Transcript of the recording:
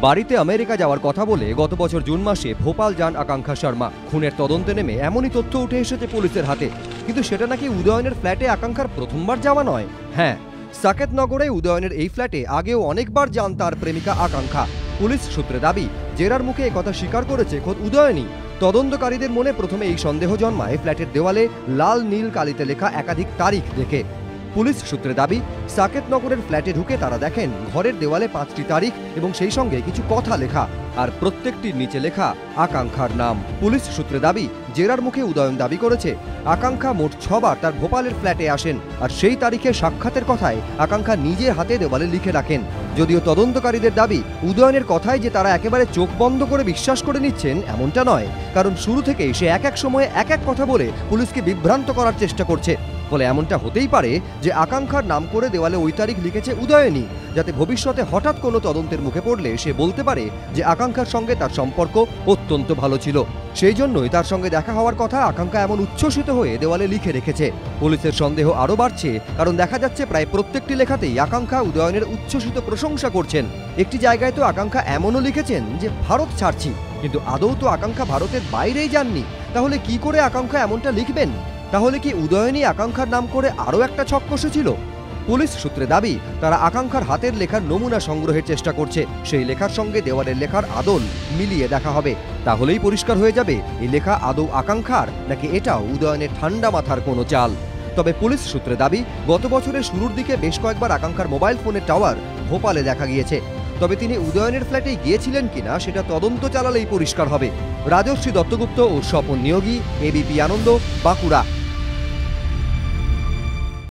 বাড়িতে আমেরিকা যাওয়ার কথা বলে গত বছর জুন মাসে ভোপাল যান আকাঙ্ক্ষা শর্মা। খুনের তদন্তে নেমে এমনই তথ্য উঠে এসেছে পুলিশের হাতে। কিন্তু সেটা নাকি উদয়নের ফ্ল্যাটে আকাঙ্ক্ষার প্রথমবার যাওয়া নয়। হ্যাঁ, সাকেতনগরে উদয়নের এই ফ্ল্যাটে আগেও অনেকবার যান তার প্রেমিকা আকাঙ্ক্ষা। পুলিশ সূত্রে দাবি, জেরার মুখে একথা স্বীকার করেছে খোদ উদয়নই। তদন্তকারীদের মনে প্রথমে এই সন্দেহ জন্মায় ফ্ল্যাটের দেওয়ালে লাল নীল কালিতে লেখা একাধিক তারিখ দেখে। পুলিশ সূত্রে দাবি, সাকেতনগরের ফ্ল্যাটে ঢুকে তারা দেখেন ঘরের দেওয়ালে 5টি তারিখ এবং সেই সঙ্গে কিছু কথা লেখা, আর প্রত্যেকটির নিচে লেখা আকাঙ্ক্ষার নাম। পুলিশ সূত্রে দাবি, জেরার মুখে উদয়ন দাবি করেছে আকাঙ্ক্ষা মোট 6বার তার ভোপালের ফ্ল্যাটে আসেন, আর সেই তারিখে সাক্ষাতের কথায় আকাঙ্ক্ষা নিজে হাতে দেওয়ালে লিখে রাখেন। যদিও তদন্তকারীদের দাবি, উদয়নের কথায় যে তারা একেবারে চোখ বন্ধ করে বিশ্বাস করে নিচ্ছেন এমনটা নয়, কারণ শুরু থেকেই সে এক এক সময়ে এক এক কথা বলে পুলিশকে বিভ্রান্ত করার চেষ্টা করছে। ফলে এমনটা হতেই পারে যে আকাঙ্ক্ষার নাম করে দেওয়ালে ওই তারিখ লিখেছে উদয়নই, যাতে ভবিষ্যতে হঠাৎ কোনো তদন্তের মুখে পড়লে সে বলতে পারে যে আকাঙ্ক্ষার সঙ্গে তার সম্পর্ক অত্যন্ত ভালো ছিল। সেই জন্যই তার সঙ্গে দেখা হওয়ার কথা আকাঙ্ক্ষা এমন উচ্ছ্বসিত হয়ে দেওয়ালে লিখে রেখেছে। পুলিশের সন্দেহ আরও বাড়ছে, কারণ দেখা যাচ্ছে প্রায় প্রত্যেকটি লেখাতেই আকাঙ্ক্ষা উদয়নের উচ্ছ্বসিত প্রশংসা করছেন। একটি জায়গায় তো আকাঙ্ক্ষা এমনও লিখেছেন যে ভারত ছাড়ছি, কিন্তু আদৌ তো আকাঙ্ক্ষা ভারতের বাইরেই যাননি। তাহলে কি করে আকাঙ্ক্ষা এমনটা লিখবেন? তাহলে কি উদয়নই আকাঙ্ক্ষার নাম করে আরও একটা ছক কষেছিল? পুলিশ সূত্রে দাবি, তারা আকাঙ্ক্ষার হাতের লেখার নমুনা সংগ্রহের চেষ্টা করছে। সেই লেখার সঙ্গে দেওয়ালের লেখার আদল মিলিয়ে দেখা হবে। তাহলেই পরিষ্কার হয়ে যাবে এই লেখা আদৌ আকাঙ্ক্ষার নাকি এটাও উদয়নের ঠান্ডা মাথার কোনো চাল। তবে পুলিশ সূত্রে দাবি, গত বছরের শুরুর দিকে বেশ কয়েকবার আকাঙ্ক্ষার মোবাইল ফোনের টাওয়ার ভোপালে দেখা গিয়েছে। তবে তিনি উদয়নের ফ্ল্যাটেই গিয়েছিলেন কিনা সেটা তদন্ত চালালেই পরিষ্কার হবে। রাজশ্রী দত্তগুপ্ত ও স্বপন নিয়োগী, এবিপি আনন্দ, বাঁকুড়া।